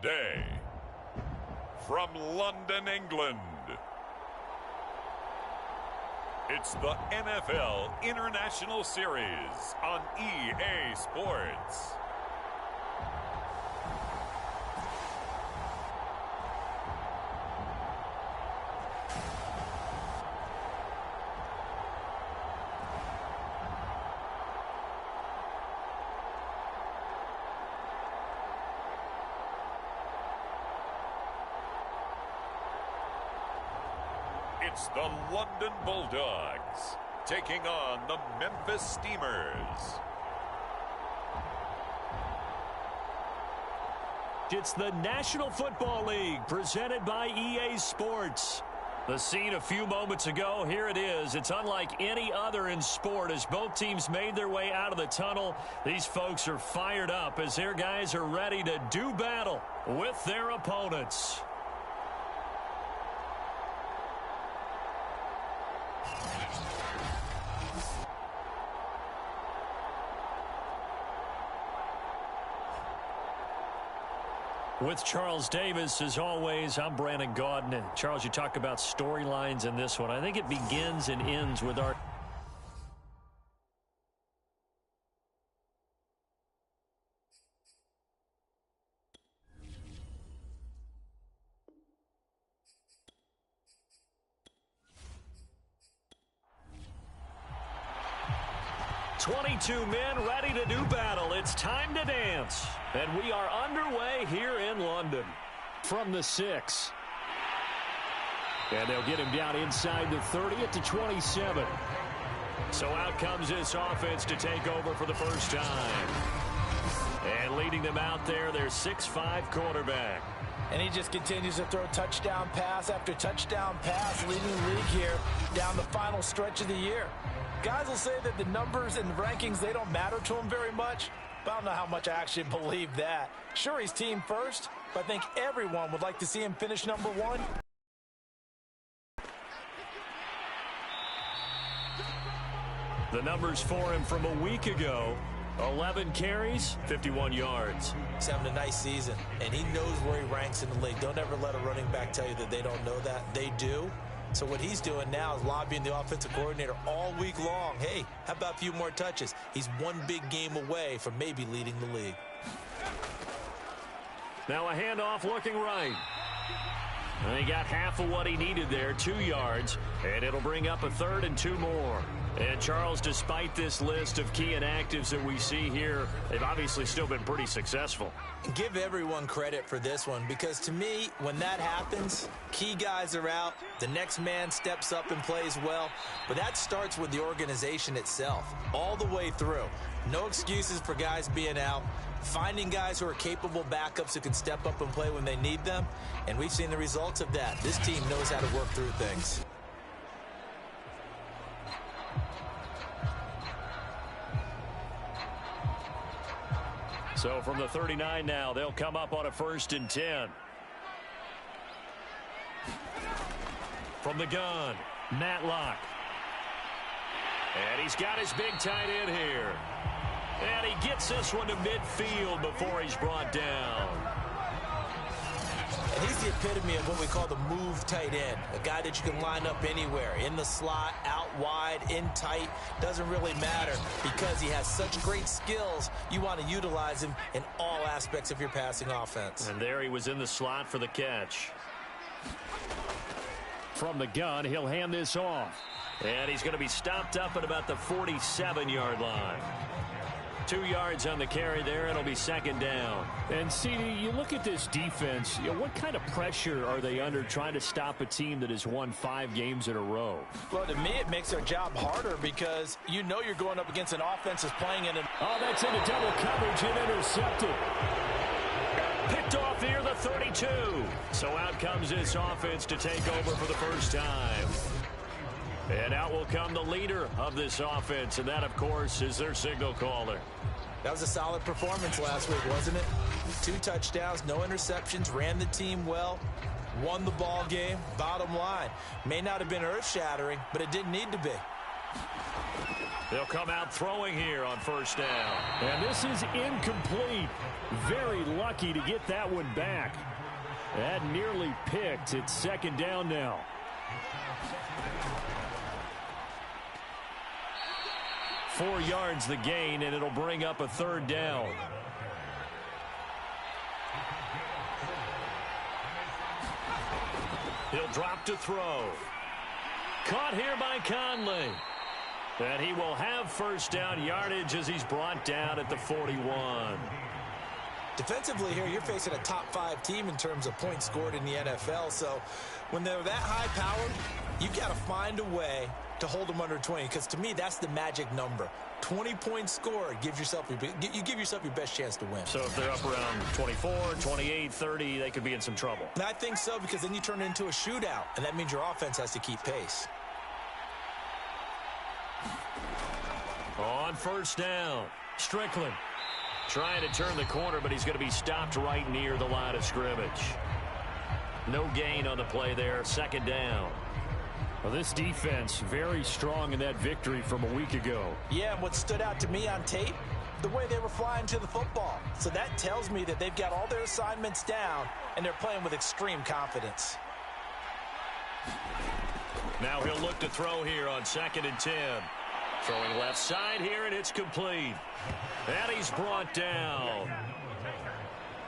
Today, from London, England, it's the NFL International Series on EA Sports. It's the London Bulldogs taking on the Memphis Steamers. It's the National Football League presented by EA Sports. The scene a few moments ago, here it is. It's unlike any other in sport as both teams made their way out of the tunnel. These folks are fired up as their guys are ready to do battle with their opponents. With Charles Davis, as always, I'm Brandon Gaudin. Charles, you talk about storylines in this one. I think it begins and ends with our... "22 men ready to do battle. It's time to dance." And we are underway here in London from the 6. And they'll get him down inside the 30 at the 27. So out comes this offense to take over for the first time. And leading them out there, their 6'5" quarterback. And he just continues to throw touchdown pass after touchdown pass, leading the league here down the final stretch of the year. Guys will say that the numbers and rankings, they don't matter to him very much. But I don't know how much I actually believe that. Sure, he's team first, but I think everyone would like to see him finish number 1. The numbers for him from a week ago: 11 carries, 51 yards. He's having a nice season, and he knows where he ranks in the league. Don't ever let a running back tell you that they don't know that. They do. So what he's doing now is lobbying the offensive coordinator all week long. Hey, how about a few more touches? He's one big game away from maybe leading the league. Now a handoff looking right. And he got half of what he needed there, 2 yards, and it'll bring up a 3rd and 2 more. And, Charles, despite this list of key inactives that we see here, they've obviously still been pretty successful. Give everyone credit for this one, because to me, when that happens, key guys are out, the next man steps up and plays well, but that starts with the organization itself, all the way through. No excuses for guys being out, finding guys who are capable backups who can step up and play when they need them, and we've seen the results of that. This team knows how to work through things. So from the 39 now, they'll come up on a 1st and 10. From the gun, Matlock. And he's got his big tight end here. And he gets this one to midfield before he's brought down. And he's the epitome of what we call the move tight end, a guy that you can line up anywhere, in the slot, out wide, in tight, doesn't really matter because he has such great skills. You want to utilize him in all aspects of your passing offense. And there he was in the slot for the catch. From the gun, he'll hand this off. And he's going to be stopped up at about the 47-yard line. 2 yards on the carry there, and it'll be 2nd down. And, CD, you look at this defense, what kind of pressure are they under trying to stop a team that has won 5 games in a row? Well, to me, it makes their job harder because you know you're going up against an offense that's playing in Oh, that's into double coverage and intercepted. Picked off near the 32. So out comes this offense to take over for the first time. And out will come the leader of this offense, and that, of course, is their signal caller. That was a solid performance last week, wasn't it? 2 touchdowns, no interceptions, ran the team well, won the ball game. Bottom line, may not have been earth-shattering, but it didn't need to be. They'll come out throwing here on first down. And this is incomplete. Very lucky to get that one back. That nearly picked. It's second down now. Four yards the gain, and it'll bring up a third down. He'll drop to throw. Caught here by Conley. And he will have first down yardage as he's brought down at the 41. Defensively here, you're facing a top 5 team in terms of points scored in the NFL. So when they're that high powered, you got to find a way to hold them under 20. Because to me, that's the magic number. 20 points scored, you give yourself your best chance to win. So if they're up around 24, 28, 30, they could be in some trouble. And I think so, because then you turn it into a shootout, and that means your offense has to keep pace. On first down, Strickland trying to turn the corner, but he's going to be stopped right near the line of scrimmage. No gain on the play there, second down. Well, this defense very strong in that victory from a week ago. Yeah, and what stood out to me on tape, the way they were flying to the football. So that tells me that they've got all their assignments down, and they're playing with extreme confidence. Now he'll look to throw here on 2nd and 10. Throwing left side here, and it's complete. And he's brought down.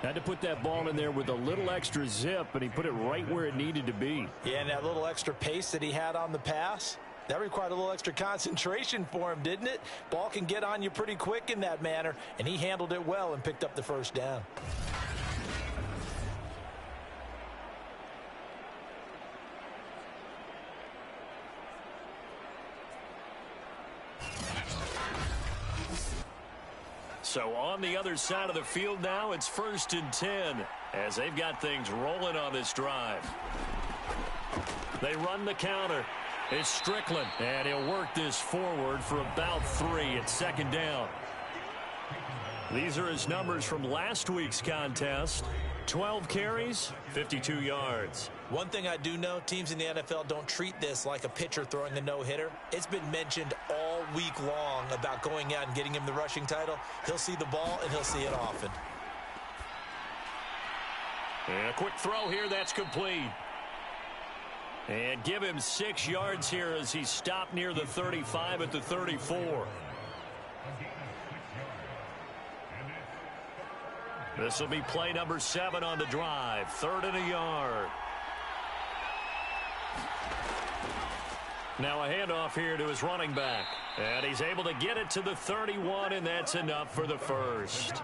Had to put that ball in there with a little extra zip, and he put it right where it needed to be. Yeah, and that little extra pace that he had on the pass, that required a little extra concentration for him, didn't it? Ball can get on you pretty quick in that manner, and he handled it well and picked up the first down. So on the other side of the field now, it's 1st and 10 as they've got things rolling on this drive. They run the counter. It's Strickland, and he'll work this forward for about 3 at 2nd down. These are his numbers from last week's contest. 12 carries, 52 yards. One thing I do know, teams in the NFL don't treat this like a pitcher throwing a no-hitter. It's been mentioned all week long about going out and getting him the rushing title. He'll see the ball, and he'll see it often. And a quick throw here, that's complete. And give him 6 yards here as he stopped near the 35 at the 34. This will be play number 7 on the drive. 3rd and a yard. Now a handoff here to his running back. And he's able to get it to the 31, and that's enough for the first.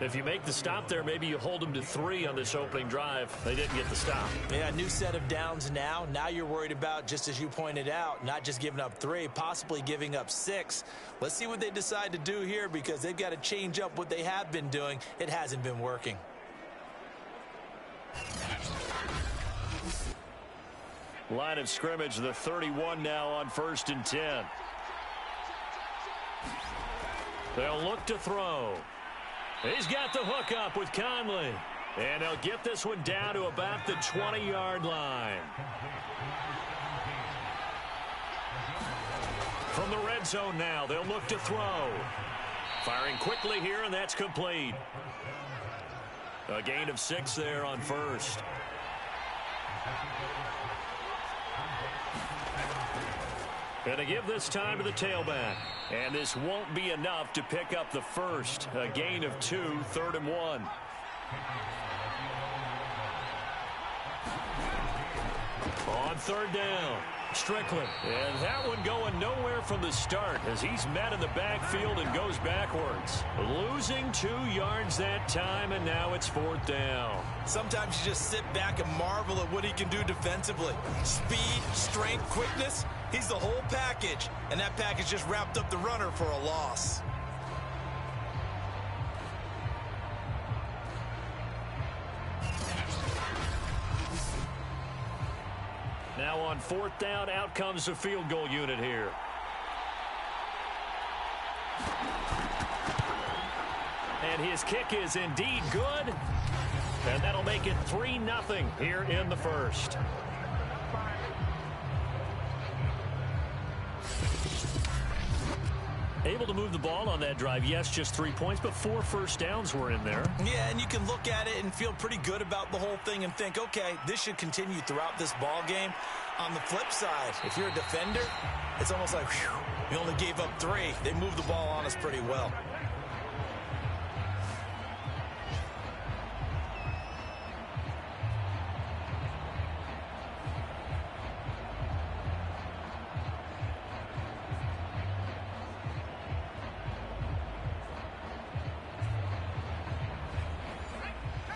If you make the stop there, maybe you hold them to 3 on this opening drive. They didn't get the stop. Yeah, new set of downs now. Now you're worried about, just as you pointed out, not just giving up 3, possibly giving up 6. Let's see what they decide to do here, because they've got to change up what they have been doing. It hasn't been working. Line of scrimmage, the 31 now on 1st and 10. They'll look to throw. He's got the hook up with Conley. And they'll get this one down to about the 20-yard line. From the red zone now, they'll look to throw. Firing quickly here, and that's complete. A gain of 6 there on first. And to give this time to the tailback. And this won't be enough to pick up the first. A gain of 2, 3rd and 1. On 3rd down, Strickland. And that one going nowhere from the start as he's met in the backfield and goes backwards. Losing 2 yards that time, and now it's 4th down. Sometimes you just sit back and marvel at what he can do defensively. Speed, strength, quickness. He's the whole package, and that package just wrapped up the runner for a loss. Now on 4th down, out comes the field goal unit here. And his kick is indeed good. And that'll make it 3-0 here in the first. Able to move the ball on that drive. Yes, just 3 points, but 4 first downs were in there. Yeah, and you can look at it and feel pretty good about the whole thing and think, okay, this should continue throughout this ball game. On the flip side, if you're a defender, it's almost like, whew, we only gave up 3. They moved the ball on us pretty well.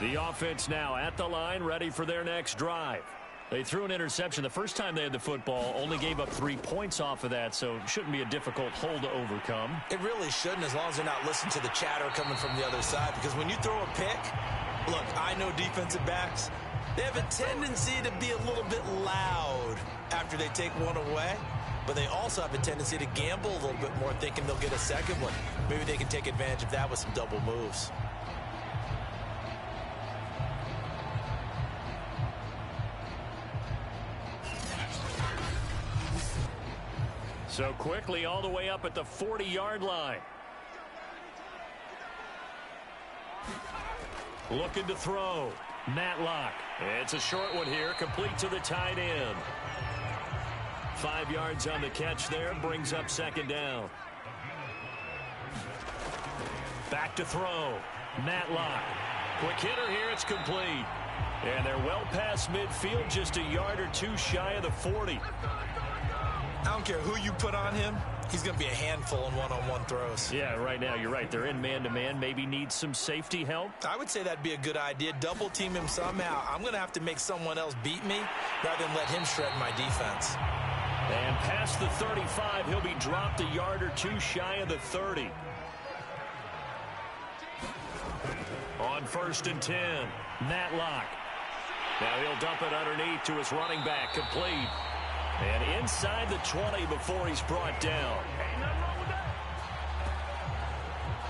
The offense now at the line, ready for their next drive. They threw an interception the first time they had the football, only gave up 3 points off of that, so it shouldn't be a difficult hole to overcome. It really shouldn't, as long as they're not listening to the chatter coming from the other side, because when you throw a pick, look, I know defensive backs, they have a tendency to be a little bit loud after they take one away, but they also have a tendency to gamble a little bit more, thinking they'll get a second one. Maybe they can take advantage of that with some double moves. So quickly all the way up at the 40-yard line. Looking to throw. Matlock. It's a short one here, complete to the tight end. 5 yards on the catch there, brings up second down. Back to throw. Matlock. Quick hitter here, it's complete. And they're well past midfield, just a yard or 2 shy of the 40. I don't care who you put on him. He's going to be a handful in one-on-one throws. Yeah, right now, you're right. They're in man-to-man. Maybe need some safety help. I would say that'd be a good idea. Double team him somehow. I'm going to have to make someone else beat me rather than let him shred my defense. And past the 35, he'll be dropped a yard or 2 shy of the 30. On 1st and 10, Matlock. Now he'll dump it underneath to his running back, complete. And inside the 20 before he's brought down.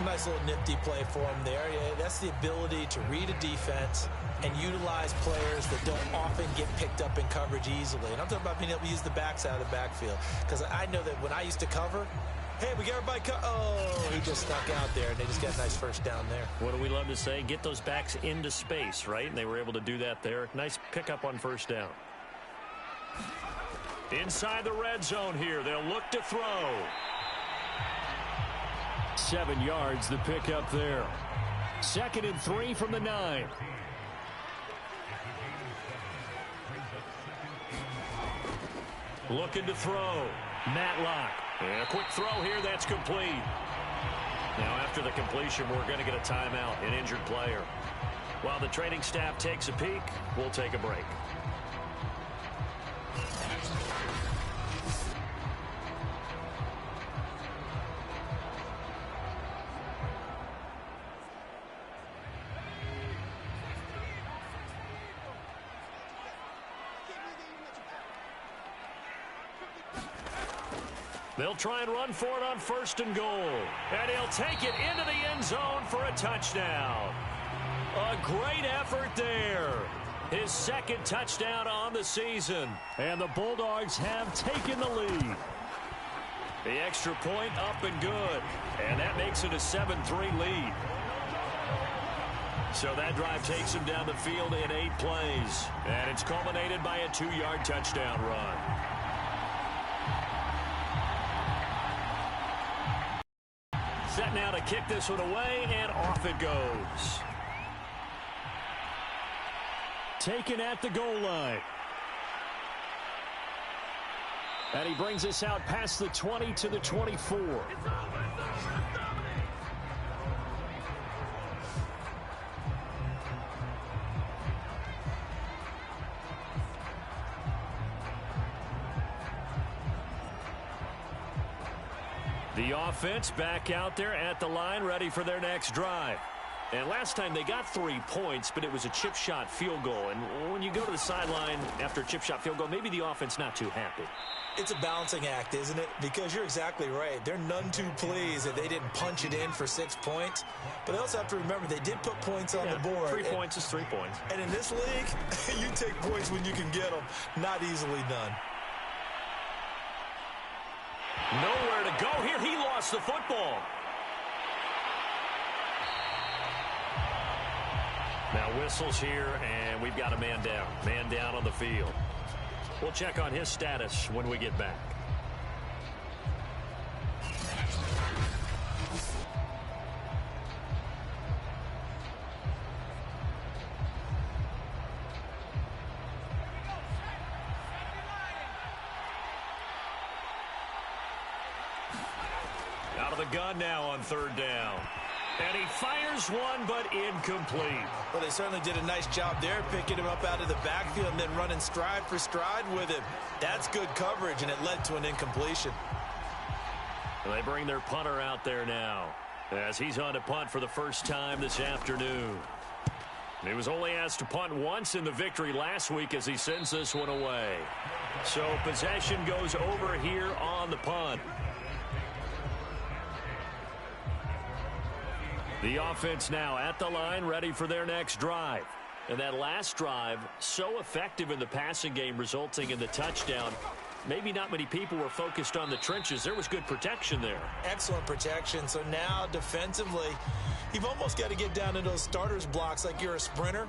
Nice little nifty play for him there. Yeah, that's the ability to read a defense and utilize players that don't often get picked up in coverage easily. And I'm talking about being able to use the backside of the backfield. Because I know that when I used to cover, hey, we got everybody oh, he just snuck out there, and they just got a nice first down there. What do we love to say? Get those backs into space, right? And they were able to do that there. Nice pickup on first down. Inside the red zone here, they'll look to throw. 7 yards, the pickup there. 2nd and 3 from the 9. Looking to throw. Matlock. And a quick throw here, that's complete. Now after the completion, we're going to get a timeout, an injured player. While the training staff takes a peek, we'll take a break. They'll try and run for it on 1st and goal. And he'll take it into the end zone for a touchdown. A great effort there. His 2nd touchdown on the season. And the Bulldogs have taken the lead. The extra point up and good. And that makes it a 7-3 lead. So that drive takes him down the field in 8 plays. And it's culminated by a 2-yard touchdown run. Set now to kick this one away, and off it goes. Taken at the goal line. And he brings us out past the 20 to the 24. The offense back out there at the line, ready for their next drive. And last time they got 3 points, but it was a chip shot field goal. And when you go to the sideline after a chip shot field goal, maybe the offense not too happy. It's a balancing act, isn't it? Because you're exactly right. They're none too pleased that they didn't punch it in for 6 points. But they also have to remember they did put points on the board. 3 points is 3 points. And in this league, you take points when you can get them. Not easily done. Nowhere to go here. He lost the football. Now whistles here, and we've got a man down. Man down on the field. We'll check on his status when we get back. Out of the gun now on third down. And he fires one, but incomplete. Well, they certainly did a nice job there, picking him up out of the backfield and then running stride for stride with him. That's good coverage, and it led to an incompletion. They bring their punter out there now as he's on to punt for the first time this afternoon. He was only asked to punt once in the victory last week as he sends this one away. So possession goes over here on the punt. The offense now at the line, ready for their next drive. And that last drive, so effective in the passing game, resulting in the touchdown. Maybe not many people were focused on the trenches. There was good protection there. Excellent protection. So now defensively, you've almost got to get down to those starters blocks like you're a sprinter.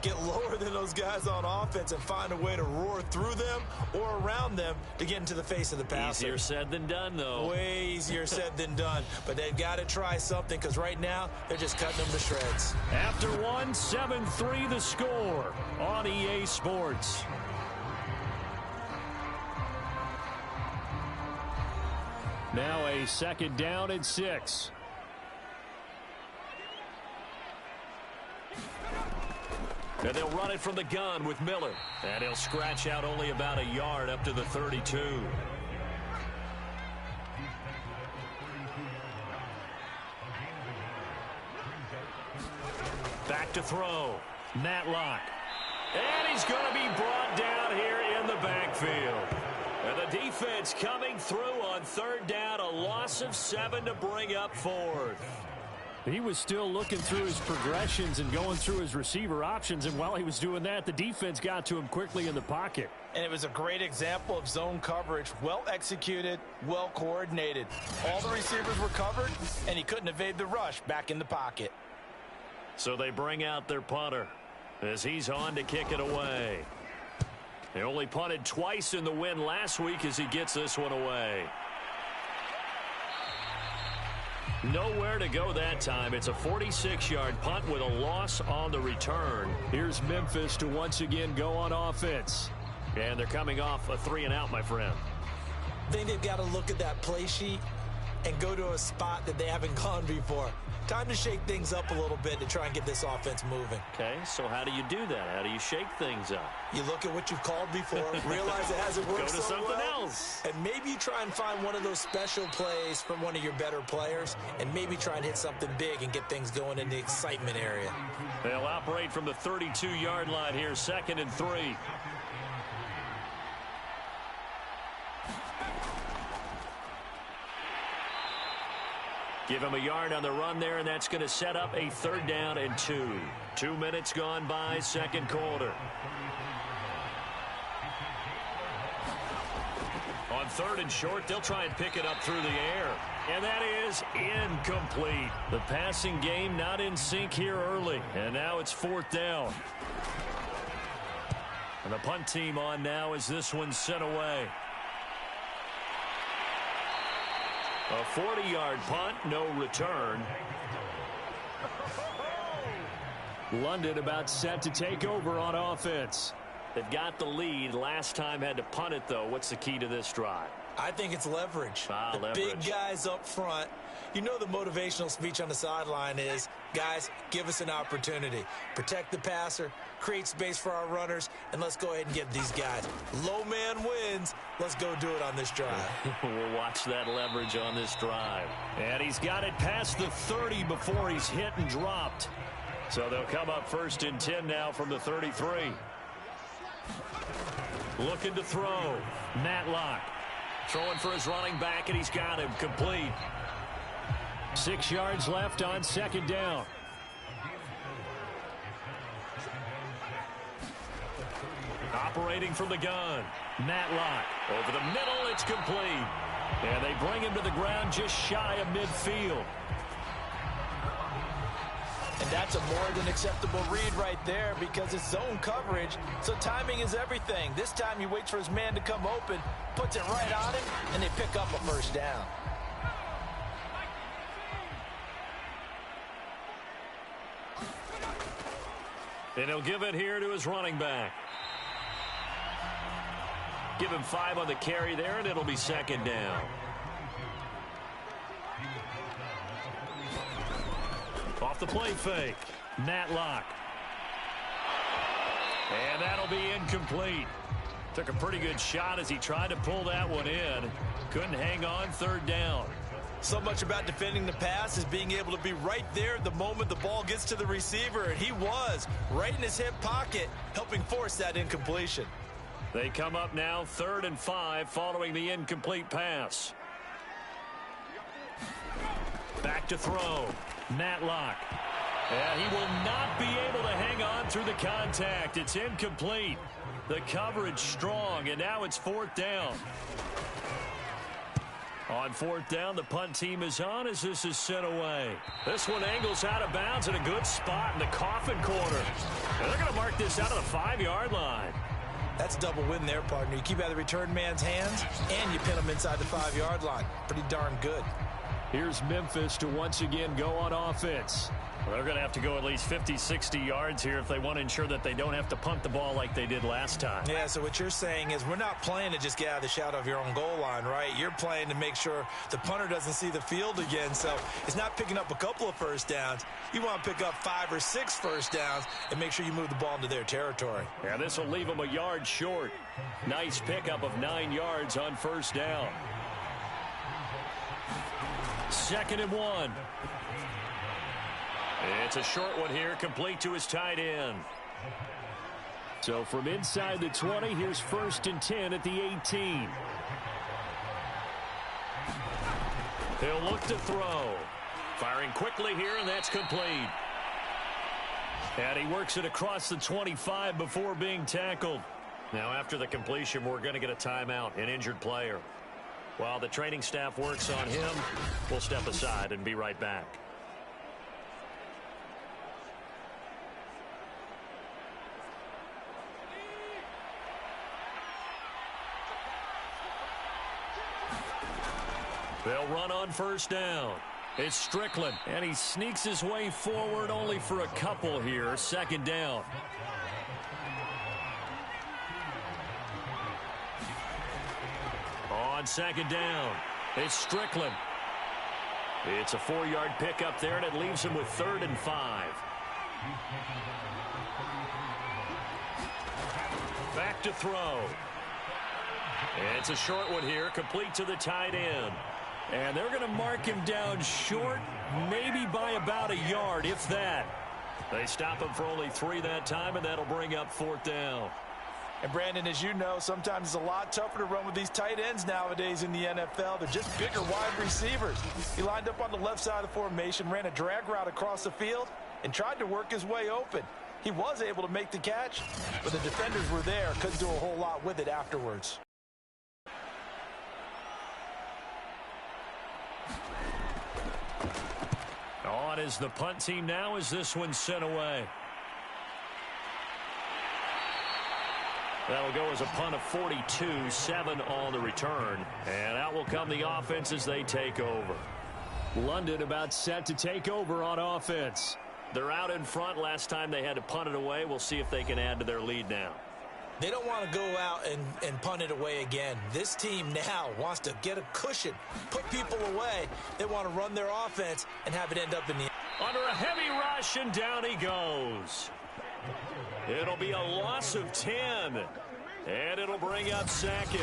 Get lower than those guys on offense and find a way to roar through them or around them to get into the face of the passer. Easier said than done, though. Way easier said than done. But they've got to try something because right now they're just cutting them to shreds. After one, 7-3 the score on EA Sports. Now a second down and 6. And they'll run it from the gun with Miller. And he'll scratch out only about a yard up to the 32. Back to throw. Matlock. And he's going to be brought down here in the backfield. And the defense coming through on third down. A loss of 7 to bring up fourth. He was still looking through his progressions and going through his receiver options. And while he was doing that, the defense got to him quickly in the pocket. And it was a great example of zone coverage. Well executed, well coordinated. All the receivers were covered, and he couldn't evade the rush back in the pocket. So they bring out their punter as he's on to kick it away. They only punted twice in the win last week as he gets this one away. Nowhere to go that time. It's a 46-yard punt with a loss on the return. Here's Memphis to once again go on offense. And they're coming off a 3-and-out, my friend. I think they've got to look at that play sheet and go to a spot that they haven't gone before. Time to shake things up a little bit to try and get this offense moving. Okay, so how do you do that? How do you shake things up? You look at what you've called before, realize it hasn't worked Go to so something well, else. and maybe you try and find one of those special plays from one of your better players, and maybe try and hit something big and get things going in the excitement area. They'll operate from the 32-yard line here, 2nd and 3. Give him a yard on the run there, and that's going to set up a 3rd down and 2. 2 minutes gone by, second quarter. On 3rd and short, they'll try and pick it up through the air. And that is incomplete. The passing game not in sync here early. And now it's 4th down. And the punt team on now as this one's sent away. A 40-yard punt, no return. London about set to take over on offense. They've got the lead. Last time had to punt it, though. What's the key to this drive? I think it's leverage. The leverage. Big guys up front. You know the motivational speech on the sideline is, guys, give us an opportunity. Protect the passer, create space for our runners, and let's go ahead and get these guys. Low man wins. Let's go do it on this drive. We'll watch that leverage on this drive. And he's got it past the 30 before he's hit and dropped. So they'll come up 1st and 10 now from the 33. Looking to throw. Matlock. Throwing for his running back, and he's got him complete. 6 yards left on 2nd down. Operating from the gun. Matlock. Over the middle, it's complete. And they bring him to the ground just shy of midfield. And that's a more than acceptable read right there because it's zone coverage, so timing is everything. This time he waits for his man to come open, puts it right on him, and they pick up a first down. And he'll give it here to his running back. Give him 5 on the carry there, and it'll be second down. Off the play fake, Matlock. And that'll be incomplete. Took a pretty good shot as he tried to pull that one in. Couldn't hang on, third down. So much about defending the pass is being able to be right there the moment the ball gets to the receiver, and he was right in his hip pocket, helping force that incompletion. They come up now 3rd and 5 following the incomplete pass. Back to throw, Matlock. And he will not be able to hang on through the contact. It's incomplete. The coverage strong, and now it's 4th down. On 4th down, the punt team is on as this is sent away. This one angles out of bounds in a good spot in the coffin corner. And they're going to mark this out of the 5-yard line. That's a double win there, partner. You keep out of the return man's hands, and you pin him inside the 5-yard line. Pretty darn good. Here's Memphis to once again go on offense. Well, they're going to have to go at least 50, 60 yards here if they want to ensure that they don't have to punt the ball like they did last time. Yeah, so what you're saying is we're not playing to just get out of the shadow of your own goal line, right? You're playing to make sure the punter doesn't see the field again. So it's not picking up a couple of first downs. You want to pick up 5 or 6 first downs and make sure you move the ball into their territory. Yeah, this will leave them a yard short. Nice pickup of 9 yards on first down. 2nd and 1. It's a short one here, complete to his tight end. So from inside the 20, here's 1st and 10 at the 18. He'll look to throw. Firing quickly here, and that's complete. And he works it across the 25 before being tackled. Now after the completion, we're going to get a timeout, an injured player. While the training staff works on him, we'll step aside and be right back. They'll run on first down. It's Strickland, and he sneaks his way forward only for a couple here. 2nd down. On 2nd down, it's Strickland. It's a 4-yard pickup there, and it leaves him with 3rd and 5. Back to throw. It's a short one here, complete to the tight end. And they're going to mark him down short, maybe by about a yard, if that. They stop him for only 3 that time, and that'll bring up 4th down. And, Brandon, as you know, sometimes it's a lot tougher to run with these tight ends nowadays in the NFL. They're just bigger wide receivers. He lined up on the left side of the formation, ran a drag route across the field, and tried to work his way open. He was able to make the catch, but the defenders were there, couldn't do a whole lot with it afterwards. On is the punt team now as this one's sent away. That'll go as a punt of 42, 7 on the return. And out will come the offense as they take over. London about set to take over on offense. They're out in front. Last time they had to punt it away. We'll see if they can add to their lead now. They don't want to go out and punt it away again. This team now wants to get a cushion, put people away. They want to run their offense and have it end up in the... Under a heavy rush, and down he goes. It'll be a loss of 10, and it'll bring up 2nd.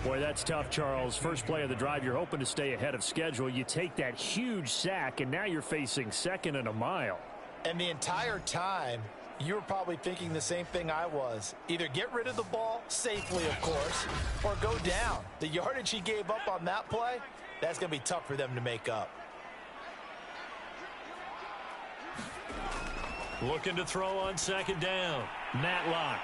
Boy, that's tough, Charles. First play of the drive, you're hoping to stay ahead of schedule. You take that huge sack, and now you're facing 2nd and a mile. And the entire time, you were probably thinking the same thing I was. Either get rid of the ball, safely, of course, or go down. The yardage he gave up on that play, that's going to be tough for them to make up. Looking to throw on 2nd down. Matlock.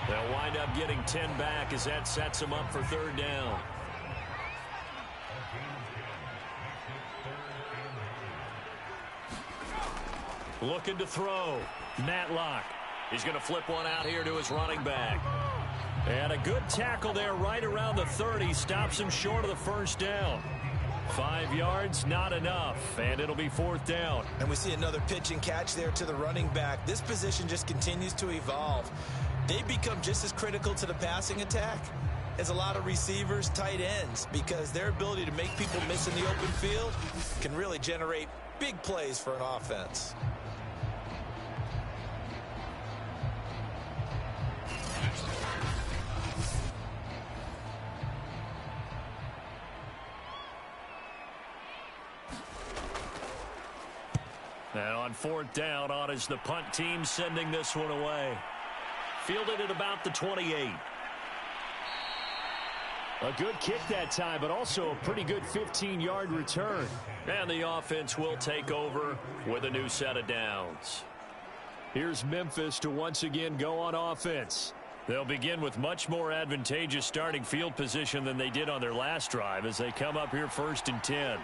They'll wind up getting 10 back as that sets them up for third down. Looking to throw. Matlock. He's going to flip one out here to his running back. And a good tackle there right around the 30. Stops him short of the first down. 5 yards, not enough, and it'll be fourth down. And we see another pitch and catch there to the running back. This position just continues to evolve. They become just as critical to the passing attack as a lot of receivers, tight ends, because their ability to make people miss in the open field can really generate big plays for an offense. And on fourth down, on is the punt team sending this one away. Fielded at about the 28. A good kick that time, but also a pretty good 15-yard return. And the offense will take over with a new set of downs. Here's Memphis to once again go on offense. They'll begin with much more advantageous starting field position than they did on their last drive as they come up here first and 10.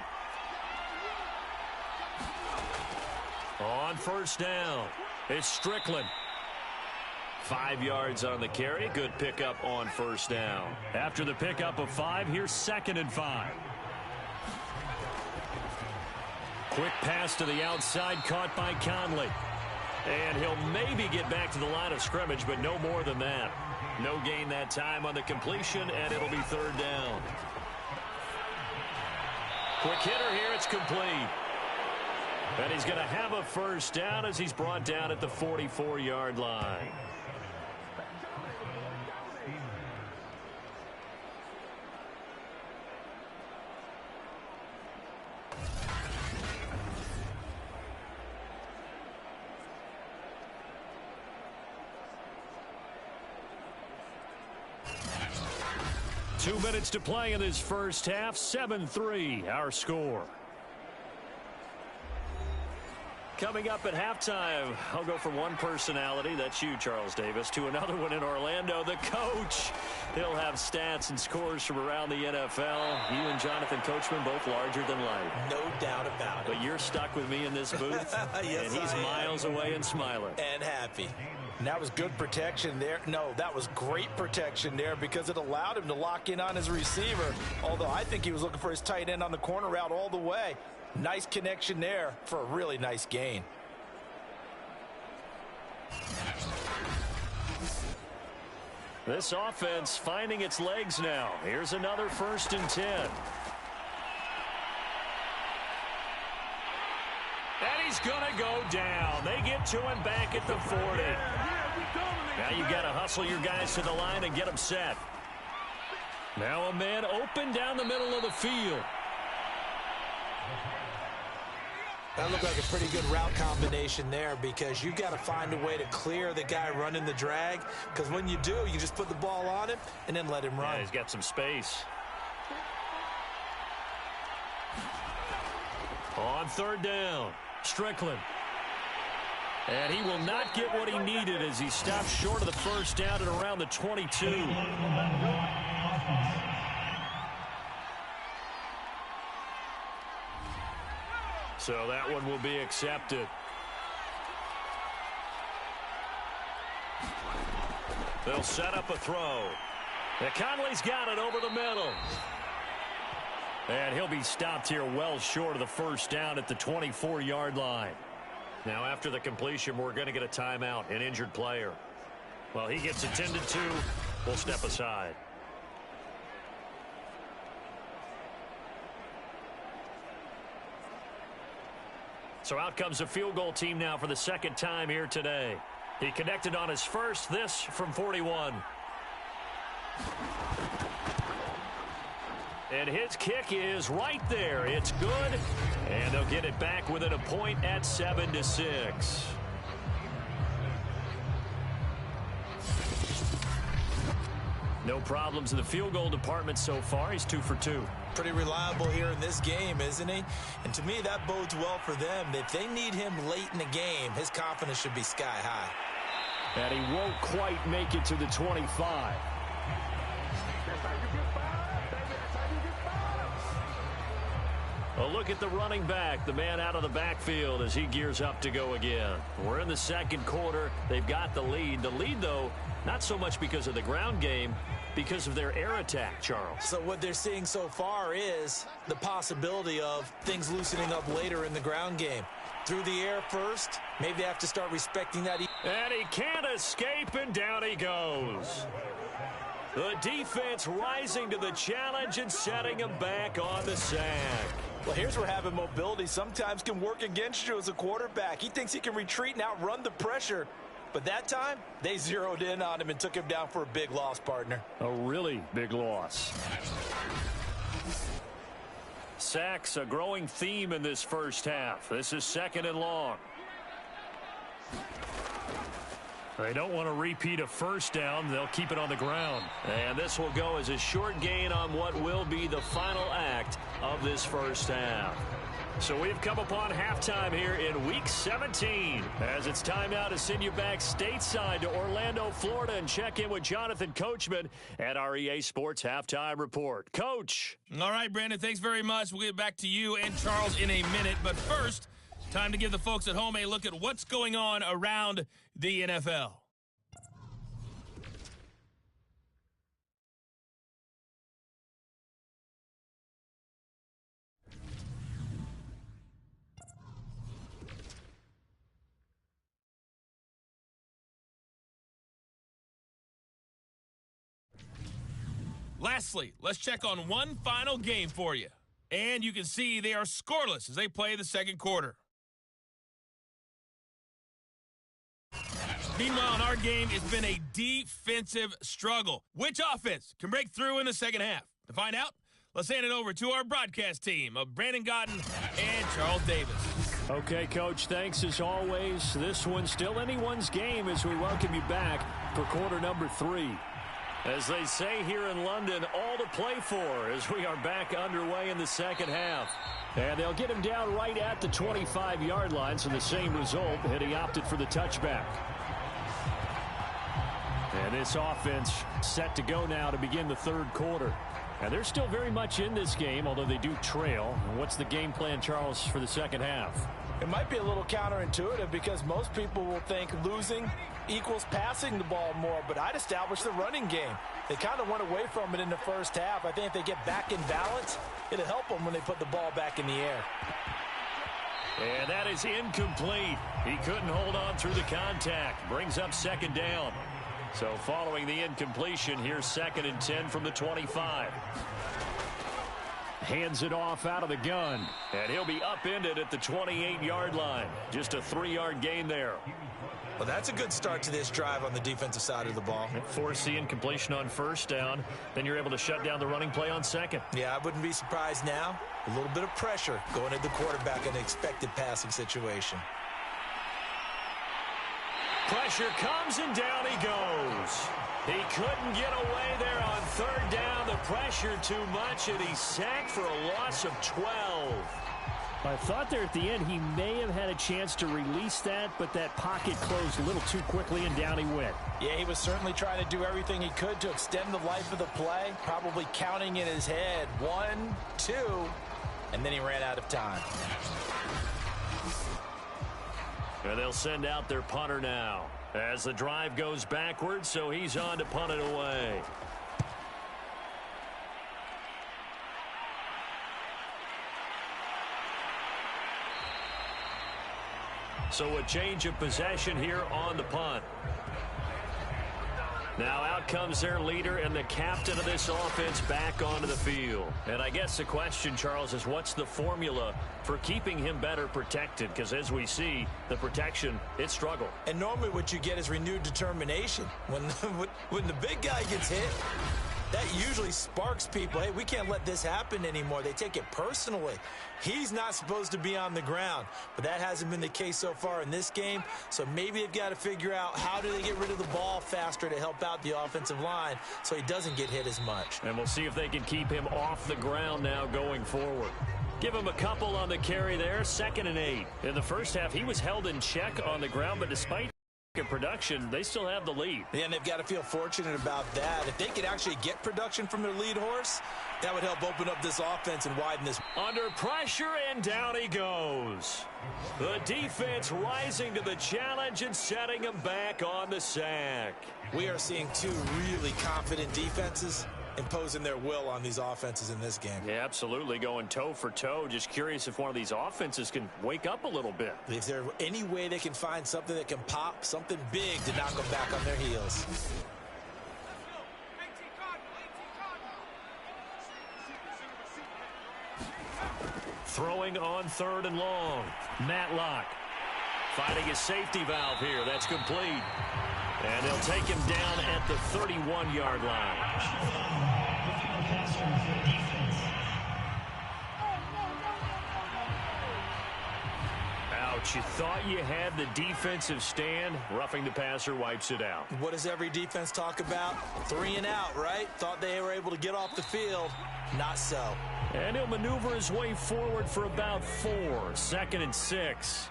On first down, it's Strickland. 5 yards on the carry. Good pickup on first down. After the pickup of 5, here's second and 5. Quick pass to the outside, caught by Conley. And he'll maybe get back to the line of scrimmage, but no more than that. No gain that time on the completion, and it'll be third down. Quick hitter here, it's complete. And he's going to have a first down as he's brought down at the 44-yard line. Two minutes to play in this first half. 7-3, our score. Coming up at halftime, I'll go from one personality, that's you, Charles Davis, to another one in Orlando, the coach. He'll have stats and scores from around the NFL. You and Jonathan Coachman both larger than life. No doubt about it. But you're stuck with me in this booth, yes, and he's miles away and smiling. And happy. And that was good protection there. No, that was great protection there because it allowed him to lock in on his receiver, although I think he was looking for his tight end on the corner route all the way. Nice connection there for a really nice gain. This offense finding its legs now. Here's another first and 10. And he's going to go down. They get to him back at the 40. Now you've got to hustle your guys to the line and get them set. Now a man open down the middle of the field. That looked like a pretty good route combination there because you got to find a way to clear the guy running the drag, because when you do, you just put the ball on him and then let him run. Yeah, he's got some space. On third down, Strickland. And he will not get what he needed as he stops short of the first down at around the 22. So that one will be accepted. They'll set up a throw. And Conley's got it over the middle. And he'll be stopped here well short of the first down at the 24-yard line. Now after the completion, we're going to get a timeout, an injured player. Well, he gets attended to. We'll step aside. So out comes the field goal team now for the second time here today. He connected on his first, this from 41. And his kick is right there. It's good. And they'll get it back within a point at 7-6. No problems in the field goal department so far. He's 2 for 2. Pretty reliable here in this game, isn't he? And to me, that bodes well for them. If they need him late in the game, his confidence should be sky high. And he won't quite make it to the 25. A look at the running back, the man out of the backfield as he gears up to go again. We're in the second quarter. They've got the lead. The lead, though, not so much because of the ground game, because of their air attack, Charles. So what they're seeing so far is the possibility of things loosening up later in the ground game. Through the air first, maybe they have to start respecting that. And he can't escape, and down he goes. The defense rising to the challenge and setting him back on the sack. Well, here's where having mobility sometimes can work against you as a quarterback. He thinks he can retreat and outrun the pressure. But that time, they zeroed in on him and took him down for a big loss, partner. A really big loss. Sacks, a growing theme in this first half. This is 2nd and long. They don't want to repeat a first down. They'll keep it on the ground. And this will go as a short gain on what will be the final act of this first half. So we've come upon halftime here in Week 17. As it's time now to send you back stateside to Orlando, Florida, and check in with Jonathan Coachman at our EA Sports Halftime Report. Coach. All right, Brandon, thanks very much. We'll get back to you and Charles in a minute. But first, time to give the folks at home a look at what's going on around the NFL. Lastly, let's check on one final game for you. And you can see they are scoreless as they play the second quarter. Meanwhile, in our game, it's been a defensive struggle. Which offense can break through in the second half? To find out, let's hand it over to our broadcast team of Brandon Gotten and Charles Davis. Okay, Coach, thanks as always. This one's still anyone's game as we welcome you back for quarter number 3. As they say here in London, all to play for as we are back underway in the second half. And they'll get him down right at the 25-yard line, so the same result, and he opted for the touchback. And this offense set to go now to begin the third quarter. And they're still very much in this game, although they do trail. And what's the game plan, Charles, for the second half? It might be a little counterintuitive because most people will think losing equals passing the ball more, but I'd establish the running game. They kind of went away from it in the first half. I think if they get back in balance, it'll help them when they put the ball back in the air. And that is incomplete. He couldn't hold on through the contact. Brings up second down. So following the incompletion, here's 2nd and 10 from the 25. Hands it off out of the gun. And he'll be upended at the 28-yard line. Just a 3-yard gain there. Well, that's a good start to this drive on the defensive side of the ball. Force the incompletion on first down. Then you're able to shut down the running play on second. Yeah, I wouldn't be surprised now. A little bit of pressure going at the quarterback in an expected passing situation. Pressure comes and down he goes. He couldn't get away there on third down. The pressure too much, and he's sacked for a loss of 12. I thought there at the end he may have had a chance to release that, but that pocket closed a little too quickly, and down he went. Yeah, he was certainly trying to do everything he could to extend the life of the play, probably counting in his head 1, 2, and then he ran out of time. And they'll send out their punter now as the drive goes backwards, so he's on to punt it away. So a change of possession here on the punt. Now out comes their leader and the captain of this offense back onto the field. And I guess the question, Charles, is what's the formula for keeping him better protected? Because as we see, the protection, it struggled. And normally what you get is renewed determination. When the big guy gets hit, that usually sparks people. Hey, we can't let this happen anymore. They take it personally. He's not supposed to be on the ground, but that hasn't been the case so far in this game. So maybe they've got to figure out how do they get rid of the ball faster to help out the offensive line so he doesn't get hit as much. And we'll see if they can keep him off the ground now going forward. Give him a couple on the carry there, 2nd and 8. In the first half, he was held in check on the ground, but despite production, they still have the lead. Yeah, and they've got to feel fortunate about that. If they could actually get production from their lead horse, that would help open up this offense and widen this. Under pressure, and down he goes. The defense rising to the challenge and setting him back on the sack. We are seeing two really confident defenses imposing their will on these offenses in this game. Yeah, absolutely, going toe for toe. Just curious if one of these offenses can wake up a little bit. If there's any way they can find something that can pop, something big to knock them back on their heels. Throwing on 3rd and long. Matlock finding his safety valve here. That's complete. And they'll take him down at the 31-yard line. Ouch, you thought you had the defensive stand. Roughing the passer wipes it out. What does every defense talk about? 3 and out, right? Thought they were able to get off the field. Not so. And he'll maneuver his way forward for about 4. 2nd and 6.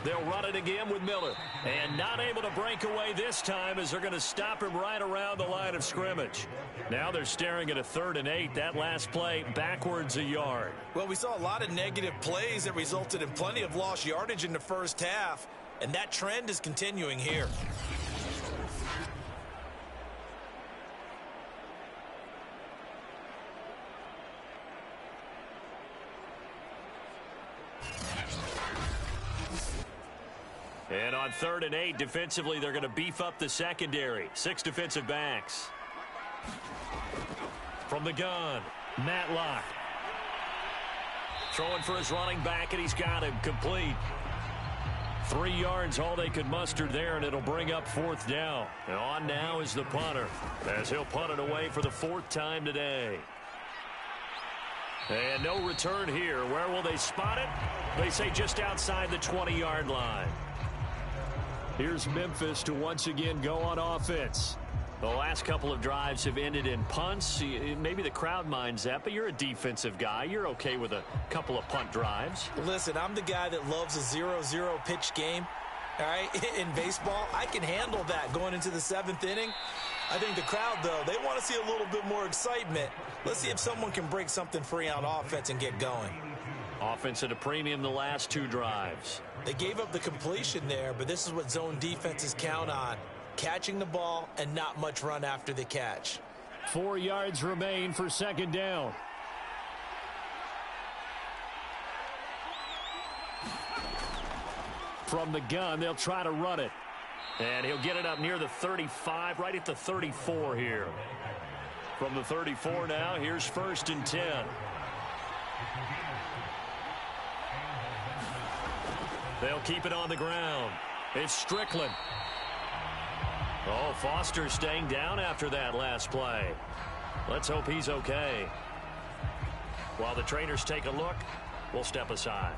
They'll run it again with Miller. And not able to break away this time as they're going to stop him right around the line of scrimmage. Now they're staring at a 3rd and 8. That last play backwards a yard. Well, we saw a lot of negative plays that resulted in plenty of lost yardage in the first half. And that trend is continuing here. And on 3rd and 8, defensively, they're going to beef up the secondary. 6 defensive backs. From the gun, Matlock. Throwing for his running back, and he's got him complete. 3 yards, all they could muster there, and it'll bring up 4th down. And on now is the punter, as he'll punt it away for the 4th time today. And no return here. Where will they spot it? They say just outside the 20-yard line. Here's Memphis to once again go on offense. The last couple of drives have ended in punts. Maybe the crowd minds that, but you're a defensive guy. You're okay with a couple of punt drives. Listen, I'm the guy that loves a 0-0 pitch game. All right, in baseball, I can handle that going into the 7th inning. I think the crowd, though, they want to see a little bit more excitement. Let's see if someone can break something free on offense and get going. Offense at a premium the last 2 drives. They gave up the completion there, but this is what zone defenses count on. Catching the ball and not much run after the catch. 4 yards remain for 2nd down. From the gun, they'll try to run it. And he'll get it up near the 35, right at the 34 here. From the 34 now, here's 1st and 10. They'll keep it on the ground. It's Strickland. Oh, Foster staying down after that last play. Let's hope he's okay. While the trainers take a look, we'll step aside.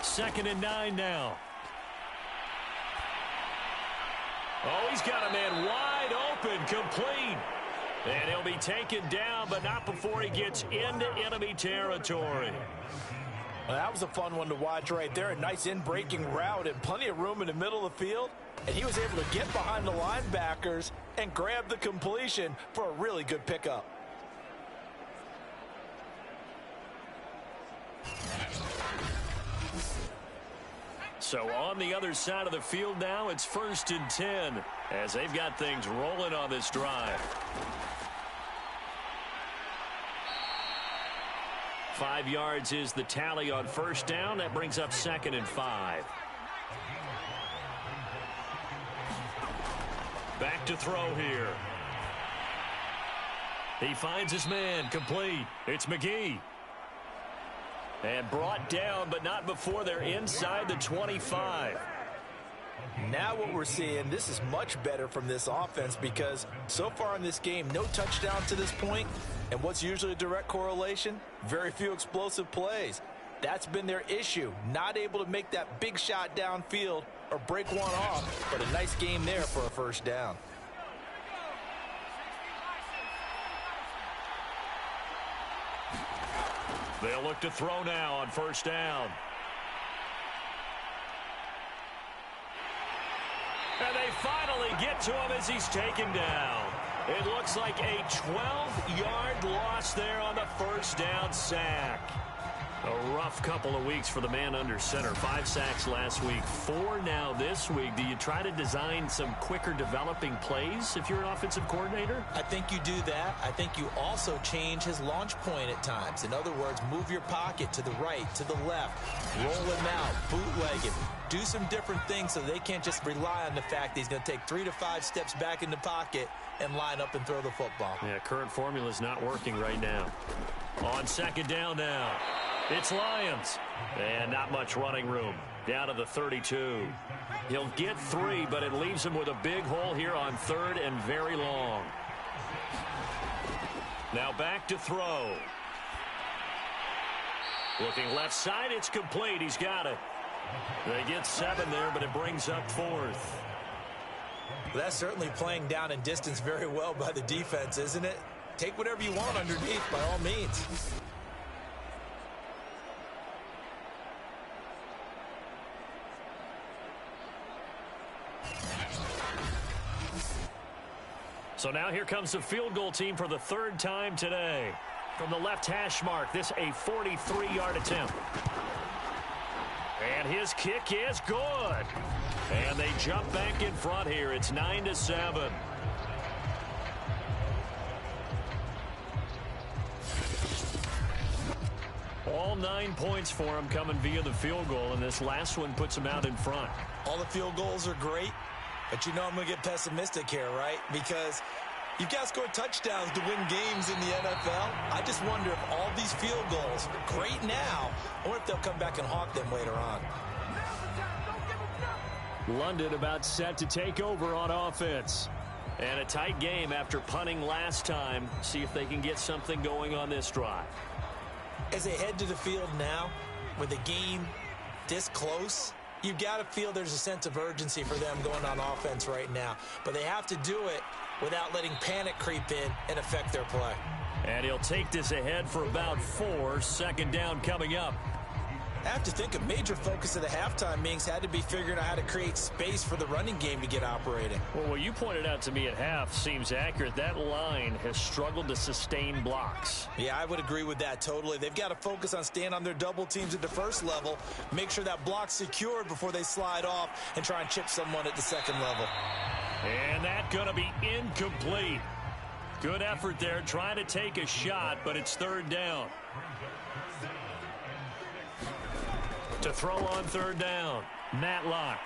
Second and 9 now. Oh, he's got a man wide open, complete. And he'll be taken down, but not before he gets into enemy territory. Well, that was a fun one to watch right there. A nice in-breaking route and plenty of room in the middle of the field. And he was able to get behind the linebackers and grab the completion for a really good pickup. So on the other side of the field now, it's 1st and 10 as they've got things rolling on this drive. 5 yards is the tally on 1st down. That brings up 2nd and 5. Back to throw here. He finds his man, complete. It's McGee. And brought down, but not before they're inside the 25. Now what we're seeing, this is much better from this offense because so far in this game, no touchdown to this point. And what's usually a direct correlation? Very few explosive plays. That's been their issue. Not able to make that big shot downfield or break one off, but a nice game there for a first down. They'll look to throw now on first down. And they finally get to him as he's taken down. It looks like a 12-yard loss there on the first down sack. A rough couple of weeks for the man under center. 5 sacks last week, 4 now this week. Do you try to design some quicker developing plays if you're an offensive coordinator? I think you do that. I think you also change his launch point at times. In other words, move your pocket to the right, to the left, roll him out, bootleg him. Do some different things so they can't just rely on the fact that he's going to take 3 to 5 steps back in the pocket and line up and throw the football. Yeah, current formula is not working right now. On second down now. It's Lions. And not much running room. Down to the 32. He'll get 3, but it leaves him with a big hole here on third and very long. Now back to throw. Looking left side, it's complete. He's got it. They get 7 there, but it brings up 4th. Well, that's certainly playing down in distance very well by the defense, isn't it? Take whatever you want underneath by all means. So now here comes the field goal team for the 3rd time today. From the left hash mark, this a 43-yard attempt. And his kick is good. And they jump back in front here. It's 9-7. All 9 points for him coming via the field goal, and this last one puts him out in front. All the field goals are great, but you know I'm going to get pessimistic here, right? Because you've got to score touchdowns to win games in the NFL. I just wonder if all these field goals are great now, or if they'll come back and haunt them later on. London about set to take over on offense. And a tight game after punting last time. See if they can get something going on this drive. As they head to the field now, with the game this close, you've got to feel there's a sense of urgency for them going on offense right now. But they have to do it without letting panic creep in and affect their play. And he'll take this ahead for about 4. Second down coming up. I have to think a major focus of the halftime meetings had to be figuring out how to create space for the running game to get operating. Well, what you pointed out to me at half seems accurate. That line has struggled to sustain blocks. Yeah, I would agree with that totally. They've got to focus on staying on their double teams at the first level, make sure that block's secured before they slide off and try and chip someone at the second level. And that's going to be incomplete. Good effort there, trying to take a shot, but it's 3rd down. To throw on 3rd down, Matlock.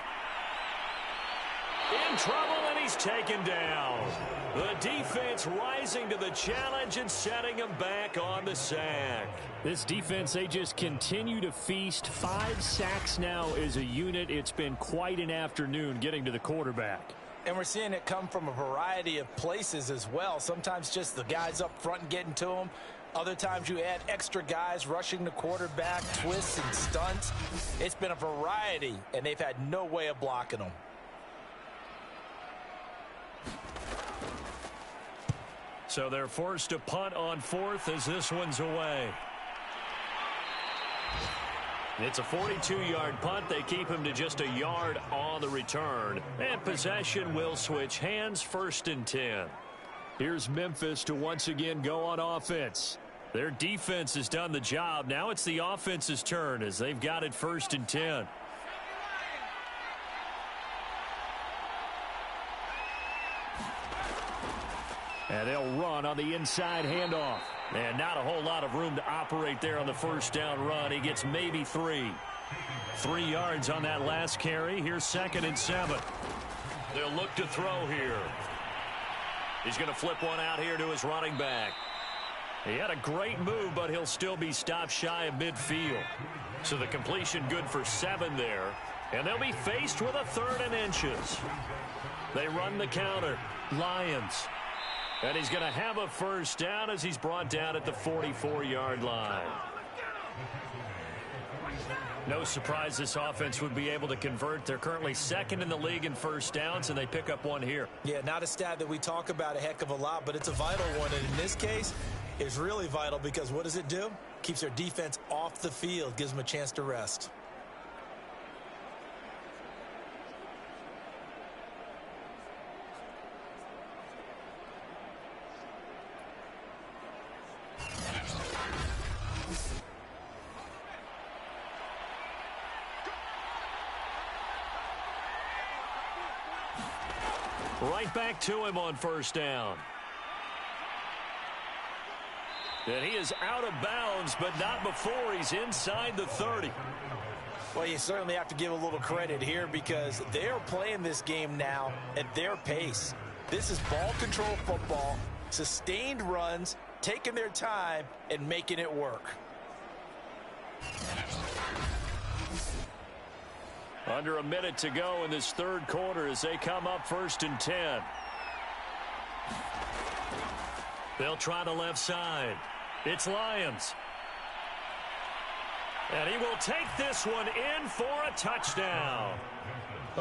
In trouble, and he's taken down. The defense rising to the challenge and setting him back on the sack. This defense, they just continue to feast. 5 sacks now as a unit. It's been quite an afternoon getting to the quarterback. And we're seeing it come from a variety of places as well. Sometimes just the guys up front and getting to them. Other times you add extra guys rushing the quarterback, twists and stunts. It's been a variety, and they've had no way of blocking them. So they're forced to punt on 4th as this one's away. It's a 42-yard punt. They keep him to just a yard on the return. And possession will switch hands, 1st and 10. Here's Memphis to once again go on offense. Their defense has done the job. Now it's the offense's turn as they've got it 1st and 10. And they'll run on the inside handoff. And not a whole lot of room to operate there on the first down run. He gets maybe 3. 3 yards on that last carry. Here's 2nd and 7. They'll look to throw here. He's going to flip one out here to his running back. He had a great move, but he'll still be stopped shy of midfield. So the completion good for 7 there. And they'll be faced with a 3rd and inches. They run the counter. Lions. And he's going to have a first down as he's brought down at the 44-yard line. No surprise this offense would be able to convert. They're currently 2nd in the league in first downs, and they pick up one here. Yeah, not a stat that we talk about a heck of a lot, but it's a vital one. And in this case, it's really vital because what does it do? Keeps their defense off the field, gives them a chance to rest. Right back to him on first down. And he is out of bounds, but not before he's inside the 30. Well, you certainly have to give a little credit here because they are playing this game now at their pace. This is ball control football, sustained runs, taking their time, and making it work. Under a minute to go in this 3rd quarter as they come up 1st and 10. They'll try the left side. It's Lions. And he will take this one in for a touchdown.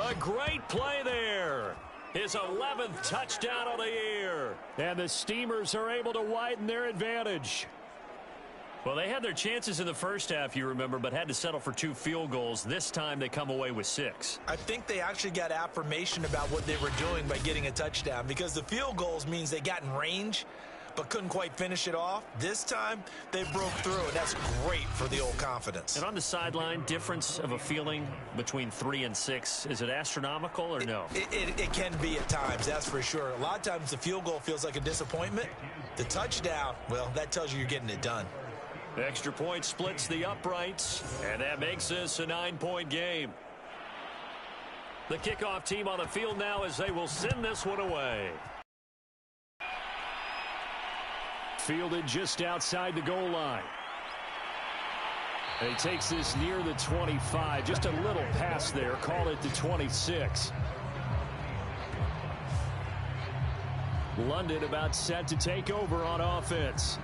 A great play there. His 11th touchdown of the year. And the Steamers are able to widen their advantage. Well, they had their chances in the first half, you remember, but had to settle for 2 field goals. This time they come away with 6. I think they actually got affirmation about what they were doing by getting a touchdown because the field goals means they got in range but couldn't quite finish it off. This time, they broke through, and that's great for the old confidence. And on the sideline, difference of a feeling between 3 and 6, is it astronomical or no? It can be at times, that's for sure. A lot of times the field goal feels like a disappointment. The touchdown, well, that tells you you're getting it done. Extra point splits the uprights, and that makes this a 9-point game. The kickoff team on the field now as they will send this one away. Fielded just outside the goal line. And he takes this near the 25. Just a little pass there. Call it the 26. London about set to take over on offense.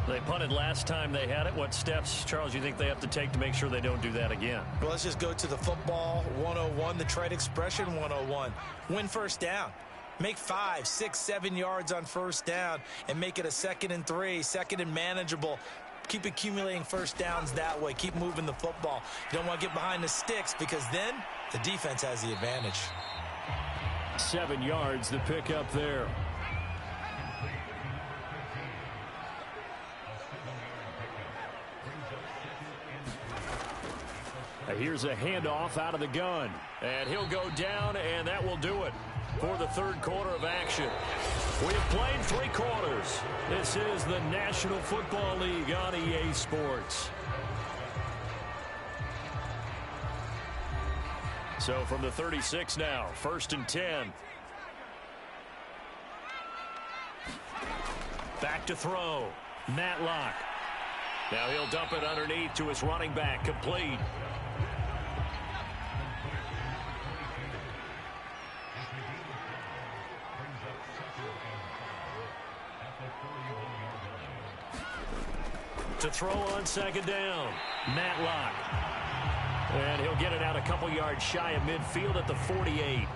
They punted last time they had it. What steps, Charles, you think they have to take to make sure they don't do that again? Well, let's just go to the football 101, the trade expression 101. Win first down. Make 5, 6, 7 yards on first down and make it a 2nd and 3, 2nd and manageable. Keep accumulating first downs that way. Keep moving the football. You don't want to get behind the sticks because then the defense has the advantage. 7 yards the pick up there. Here's a handoff out of the gun. And he'll go down, and that will do it for the 3rd quarter of action. We have played 3 quarters. This is the National Football League on EA Sports. So from the 36 now, 1st and 10. Back to throw. Matlock. Now he'll dump it underneath to his running back, complete. To throw on 2nd down, Matlock. And he'll get it out a couple yards shy of midfield at the 48.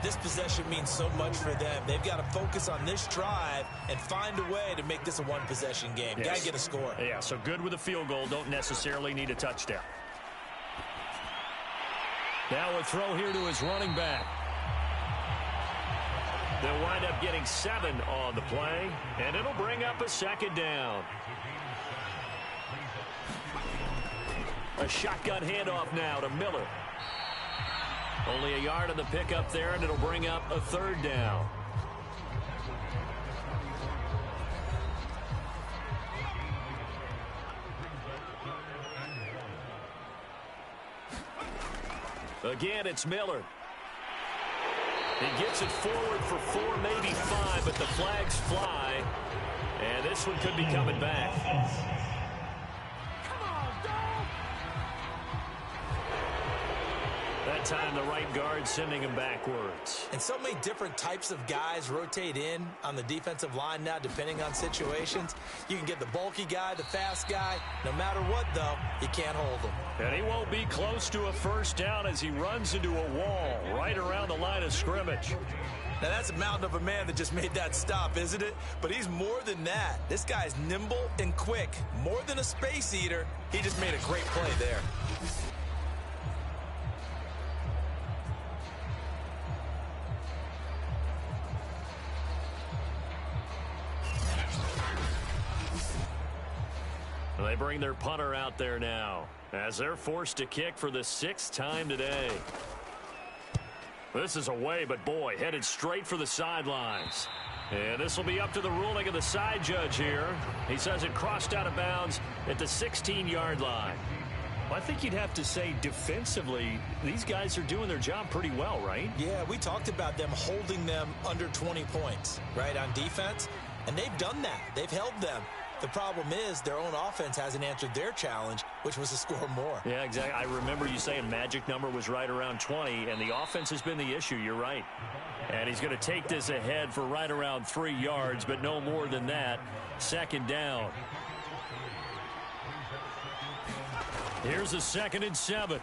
This possession means so much for them. They've got to focus on this drive and find a way to make this a one-possession game. Yes. Got to get a score. Yeah, so good with a field goal. Don't necessarily need a touchdown. Now a throw here to his running back. They'll wind up getting 7 on the play, and it'll bring up a 2nd down. A shotgun handoff now to Miller. Only a yard on the pickup there, and it'll bring up a 3rd down. Again, it's Miller. He gets it forward for 4, maybe 5, but the flags fly, and this one could be coming back. time, the right guard sending him backwards. And so many different types of guys rotate in on the defensive line now, depending on situations. You can get the bulky guy, the fast guy. No matter what, though, you can't hold him. And he won't be close to a first down as he runs into a wall right around the line of scrimmage. Now, that's a mountain of a man that just made that stop, isn't it? But he's more than that. This guy's nimble and quick. More than a space eater, he just made a great play there. They bring their punter out there now as they're forced to kick for the 6th time today. This is away, but boy, headed straight for the sidelines. And this will be up to the ruling of the side judge here. He says it crossed out of bounds at the 16-yard line. Well, I think you'd have to say defensively, these guys are doing their job pretty well, right? Yeah, we talked about them holding them under 20 points, right, on defense. And they've done that. They've held them. The problem is their own offense hasn't answered their challenge, which was to score more. Yeah, exactly. I remember you saying magic number was right around 20, and the offense has been the issue. You're right. And he's going to take this ahead for right around 3 yards, but no more than that. 2nd down. Here's a 2nd and 7.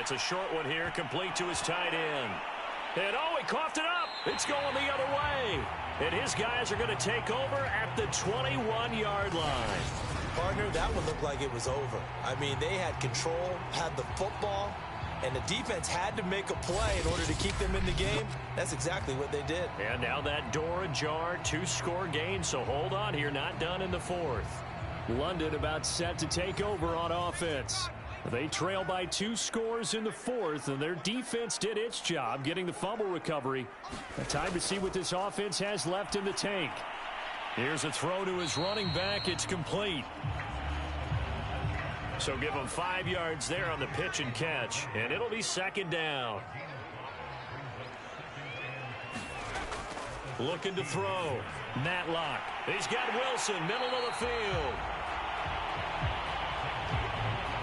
It's a short one here, complete to his tight end. And oh, he coughed it up. It's going the other way. And his guys are going to take over at the 21-yard line. Partner, that one looked like it was over. I mean, they had control, had the football, and the defense had to make a play in order to keep them in the game. That's exactly what they did. And now that door ajar, 2-score game, so hold on here, not done in the 4th. London about set to take over on offense. They trail by 2 scores in the 4th, and their defense did its job getting the fumble recovery. Time to see what this offense has left in the tank. Here's a throw to his running back. It's complete. So give him 5 yards there on the pitch and catch, and it'll be 2nd down. Looking to throw. Matlock. He's got Wilson, middle of the field.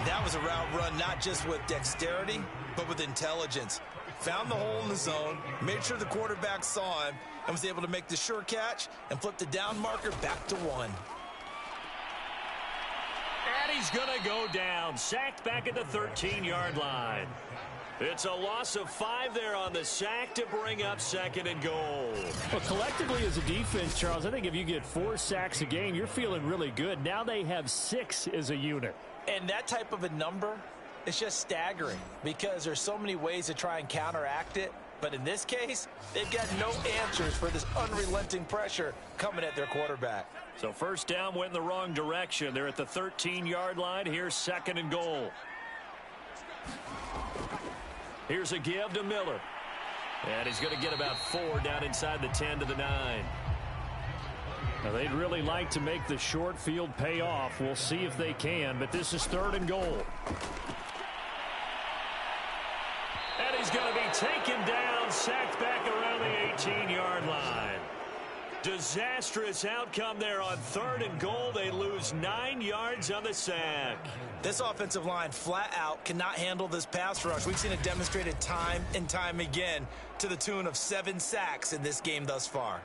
That was a route run not just with dexterity, but with intelligence. Found the hole in the zone, made sure the quarterback saw him, and was able to make the sure catch and flip the down marker back to 1. And he's going to go down, sacked back at the 13-yard line. It's a loss of 5 there on the sack to bring up 2nd and goal. Well, collectively as a defense, Charles, I think if you get 4 sacks a game, you're feeling really good. Now they have 6 as a unit. And that type of a number is just staggering because there's so many ways to try and counteract it. But in this case, they've got no answers for this unrelenting pressure coming at their quarterback. So 1st down went in the wrong direction. They're at the 13-yard line. Here's 2nd and goal. Here's a give to Miller. And he's going to get about 4 down inside the 10 to the 9. Now, they'd really like to make the short field pay off. We'll see if they can, but this is 3rd and goal. And he's going to be taken down, sacked back around the 18-yard line. Disastrous outcome there on 3rd and goal. They lose 9 yards on the sack. This offensive line flat out cannot handle this pass rush. We've seen it demonstrated time and time again to the tune of 7 sacks in this game thus far.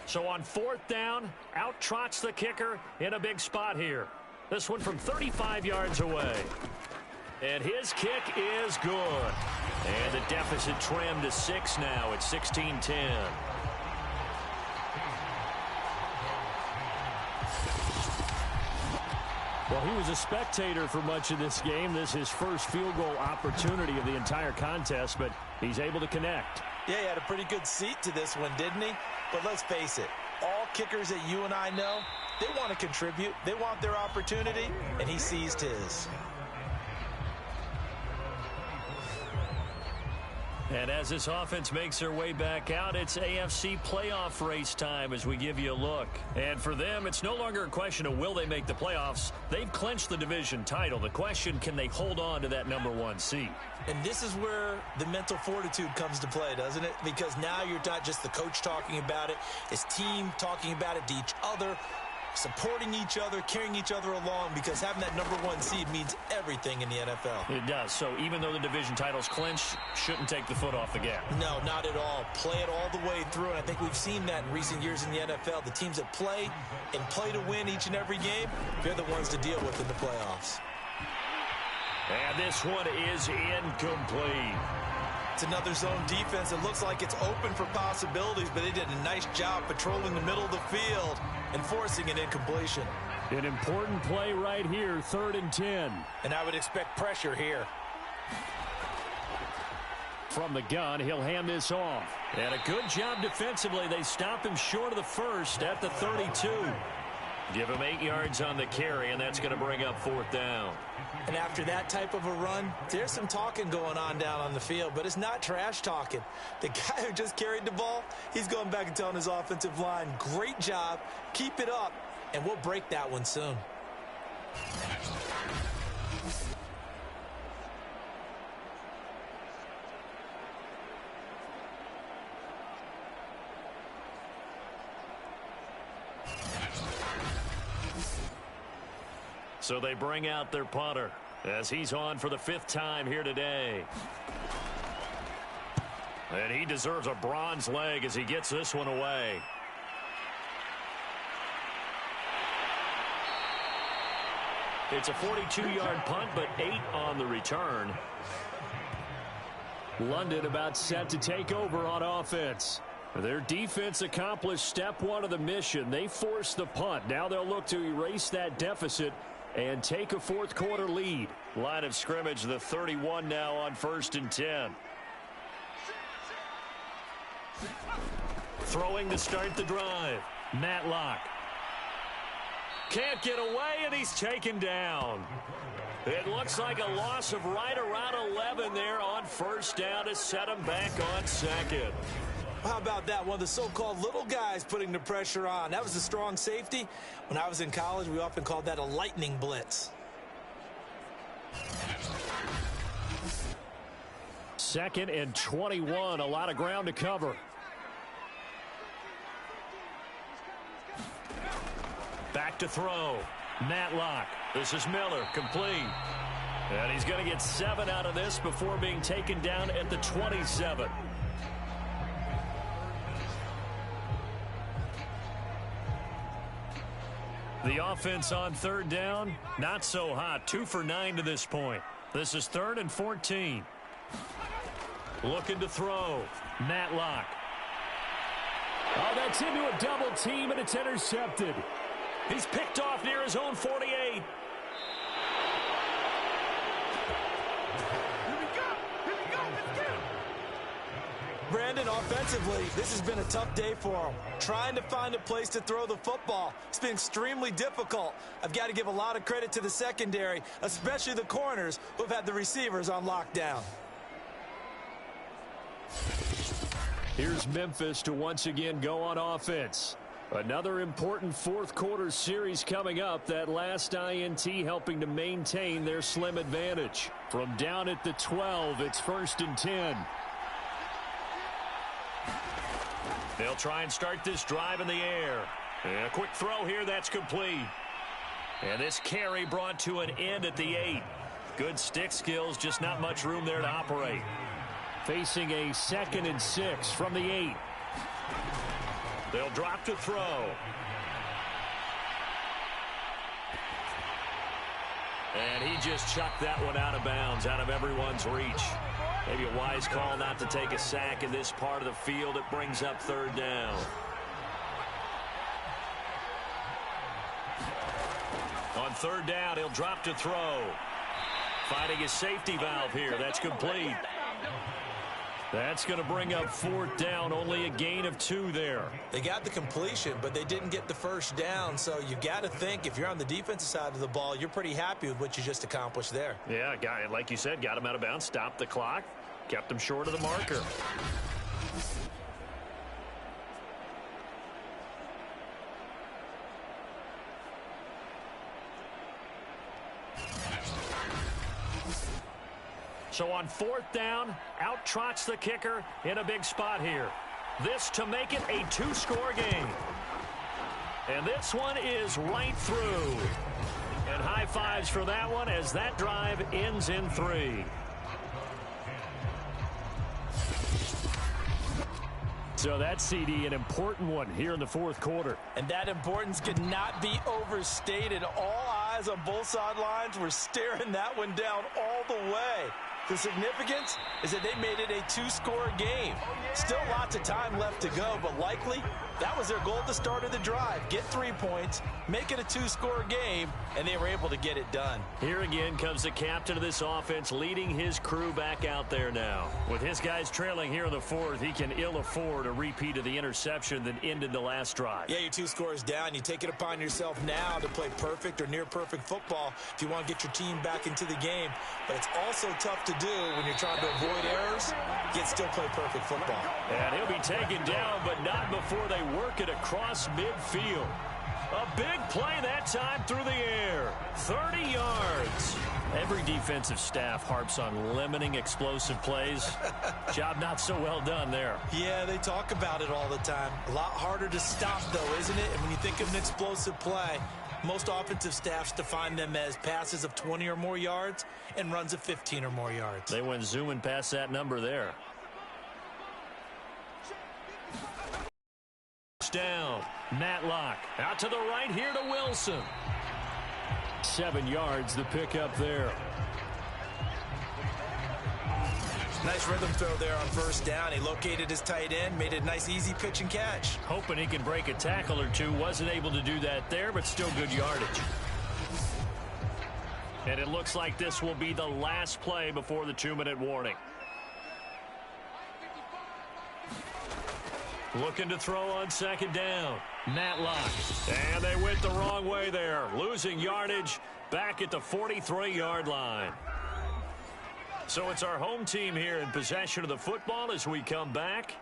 So on 4th down, out trots the kicker in a big spot here. This one from 35 yards away. And his kick is good. And the deficit trimmed to 6 now at 16-10. Well, he was a spectator for much of this game. This is his first field goal opportunity of the entire contest, but he's able to connect. Yeah, he had a pretty good seat to this one, didn't he? But let's face it, all kickers that you and I know, they want to contribute. They want their opportunity, and he seized his. And as this offense makes their way back out, it's AFC playoff race time as we give you a look. And for them, it's no longer a question of will they make the playoffs. They've clinched the division title. The question, can they hold on to that #1 seed? And this is where the mental fortitude comes to play, doesn't it? Because now you're not just the coach talking about it, it's team talking about it to each other, supporting each other, carrying each other along, because having that #1 seed means everything in the NFL. It does. So even though the division title's clinched, shouldn't take the foot off the gas. No, not at all. Play it all the way through, and I think we've seen that in recent years in the NFL. The teams that play and play to win each and every game, they're the ones to deal with in the playoffs. And this one is incomplete. It's another zone defense. It looks like it's open for possibilities, but they did a nice job patrolling the middle of the field and forcing an incompletion. An important play right here, 3rd and 10. And I would expect pressure here. From the gun, he'll hand this off. And a good job defensively. They stop him short of the first at the 32. Give him 8 yards on the carry, and that's going to bring up 4th down. And after that type of a run, there's some talking going on down on the field, but it's not trash talking. The guy who just carried the ball, he's going back and telling his offensive line, great job, keep it up, and we'll break that one soon. So they bring out their punter as he's on for the 5th time here today. And he deserves a bronze leg as he gets this one away. It's a 42-yard punt, but 8 on the return. London about set to take over on offense. Their defense accomplished step 1 of the mission. They forced the punt. Now they'll look to erase that deficit and take a 4th quarter lead. Line of scrimmage, the 31 now on 1st and 10. Throwing to start the drive. Matlock. Can't get away, and he's taken down. It looks like a loss of right around 11 there on 1st down to set him back on 2nd. How about that? One of the so-called little guys putting the pressure on. That was a strong safety. When I was in college, we often called that a lightning blitz. 2nd and 21. A lot of ground to cover. Back to throw. Matlock. This is Miller. Complete. And he's going to get 7 out of this before being taken down at the 27. The offense on 3rd down, not so hot. 2 for 9 to this point. This is 3rd and 14. Looking to throw. Matlock. Oh, that's into a double team, and it's intercepted. He's picked off near his own 48. Brandon, offensively, this has been a tough day for him. Trying to find a place to throw the football. It's been extremely difficult. I've got to give a lot of credit to the secondary, especially the corners who've had the receivers on lockdown. Here's Memphis to once again go on offense. Another important 4th quarter series coming up. That last INT helping to maintain their slim advantage. From down at the 12, it's 1st and 10. They'll try and start this drive in the air. And a quick throw here, that's complete. And this carry brought to an end at the 8. Good stick skills, just not much room there to operate. Facing a 2nd and 6 from the 8. They'll drop to throw. And he just chucked that one out of bounds, out of everyone's reach. Maybe a wise call not to take a sack in this part of the field. It brings up 3rd down. On 3rd down, he'll drop to throw. Finding his safety valve here. That's complete. That's going to bring up 4th down. Only a gain of 2 there. They got the completion, but they didn't get the 1st down. So you got to think if you're on the defensive side of the ball, you're pretty happy with what you just accomplished there. Yeah, like you said, got him out of bounds, stopped the clock. Kept them short of the marker. So on 4th down, out trots the kicker in a big spot here. This to make it a 2-score game. And this one is right through. And high fives for that one as that drive ends in 3. So that CD, an important one here in the 4th quarter. And that importance could not be overstated. All eyes on both sidelines were staring that one down all the way. The significance is that they made it a 2-score game. Still lots of time left to go, but likely that was their goal at the start of the drive. Get 3 points, make it a 2-score game, and they were able to get it done. Here again comes the captain of this offense leading his crew back out there now. With his guys trailing here in the 4th, he can ill afford a repeat of the interception that ended the last drive. Yeah, you're 2 scores down. You take it upon yourself now to play perfect or near perfect football if you want to get your team back into the game. But it's also tough to do when you're trying to avoid errors, yet still play perfect football. And he'll be taken down, but not before they work it across midfield. A big play that time through the air. 30 yards. Every defensive staff harps on limiting explosive plays. Job not so well done there. Yeah, they talk about it all the time. A lot harder to stop, though, isn't it? And when you think of an explosive play, most offensive staffs define them as passes of 20 or more yards and runs of 15 or more yards. They went zooming past that number there. Down. Matlock out to the right here to Wilson. 7 yards the pickup there. Nice rhythm throw there on 1st down. He located his tight end, made it a nice easy pitch and catch. Hoping he can break a tackle or two. Wasn't able to do that there, but still good yardage. And it looks like this will be the last play before the 2-minute warning. Looking to throw on 2nd down. Matlock. And they went the wrong way there. Losing yardage back at the 43-yard line. So it's our home team here in possession of the football as we come back.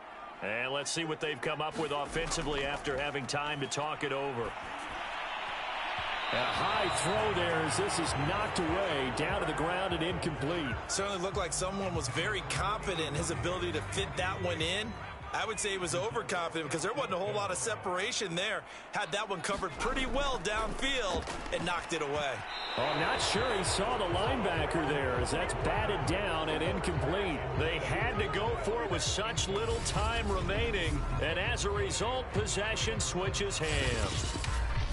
And let's see what they've come up with offensively after having time to talk it over. A high throw there as this is knocked away, down to the ground and incomplete. Certainly looked like someone was very confident in his ability to fit that one in. I would say he was overconfident because there wasn't a whole lot of separation there. Had that one covered pretty well downfield and knocked it away. Oh, I'm not sure he saw the linebacker there as that's batted down and incomplete. They had to go for it with such little time remaining, and as a result, possession switches hands.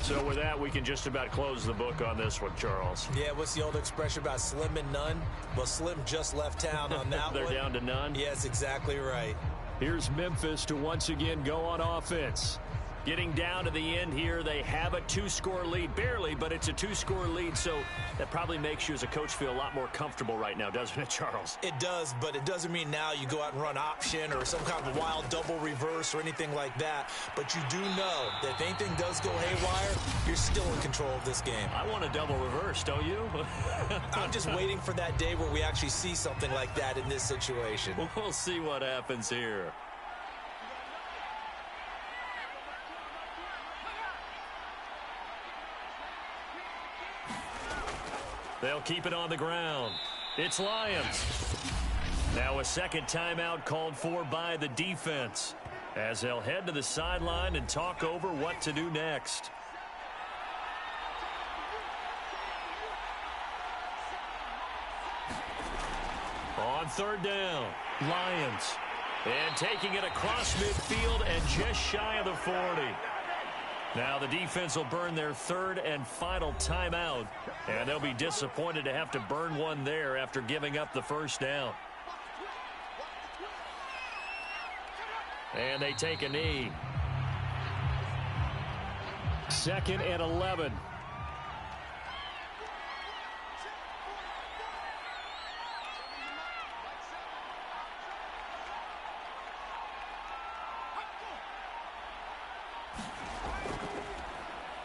So with that, we can just about close the book on this one, Charles. Yeah, what's the old expression about slim and none? Well, Slim just left town on that They're one. down to none? Yes, exactly right. Here's Memphis to once again go on offense. Getting down to the end here, they have a 2-score lead. Barely, but it's a 2-score lead, so that probably makes you as a coach feel a lot more comfortable right now, doesn't it, Charles? It does, but it doesn't mean now you go out and run option or some kind of wild double reverse or anything like that. But you do know that if anything does go haywire, you're still in control of this game. I want a double reverse, don't you? I'm just waiting for that day where we actually see something like that in this situation. We'll see what happens here. They'll keep it on the ground. It's Lions. Now a second timeout called for by the defense as they'll head to the sideline and talk over what to do next. On 3rd down, Lions. And taking it across midfield and just shy of the 40. Now the defense will burn their 3rd and final timeout, and they'll be disappointed to have to burn one there after giving up the 1st down. And they take a knee. 2nd and 11.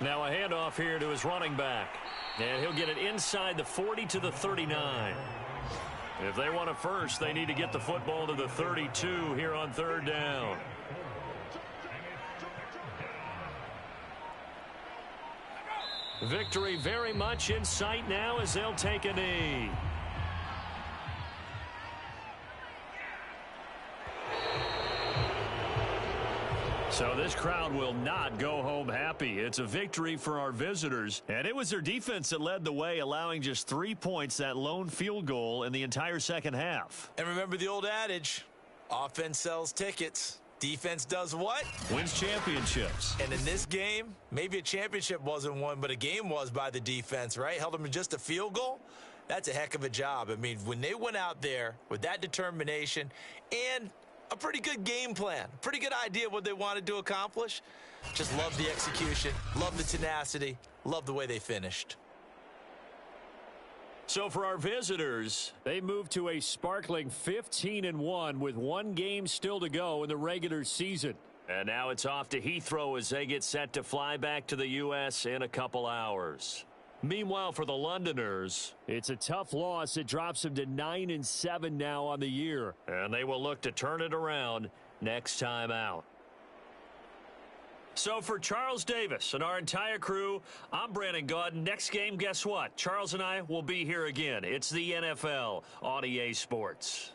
Now a handoff here to his running back. And he'll get it inside the 40 to the 39. If they want a first, they need to get the football to the 32 here on third down. Victory very much in sight now as they'll take a knee. So this crowd will not go home happy. It's a victory for our visitors. And it was their defense that led the way, allowing just 3 points, that lone field goal in the entire second half. And remember the old adage, offense sells tickets. Defense does what? Wins championships. And in this game, maybe a championship wasn't won, but a game was by the defense, right? Held them to just a field goal. That's a heck of a job. I mean, when they went out there with that determination and a pretty good game plan, pretty good idea of what they wanted to accomplish, just love the execution, love the tenacity, love the way they finished. So for our visitors, they moved to a sparkling 15-1 with one game still to go in the regular season. And now it's off to Heathrow as they get set to fly back to the U.S. in a couple hours. Meanwhile, for the Londoners, it's a tough loss. It drops them to 9-7 now on the year. And they will look to turn it around next time out. So for Charles Davis and our entire crew, I'm Brandon Gaudin. Next game, guess what? Charles and I will be here again. It's the NFL on EA Sports.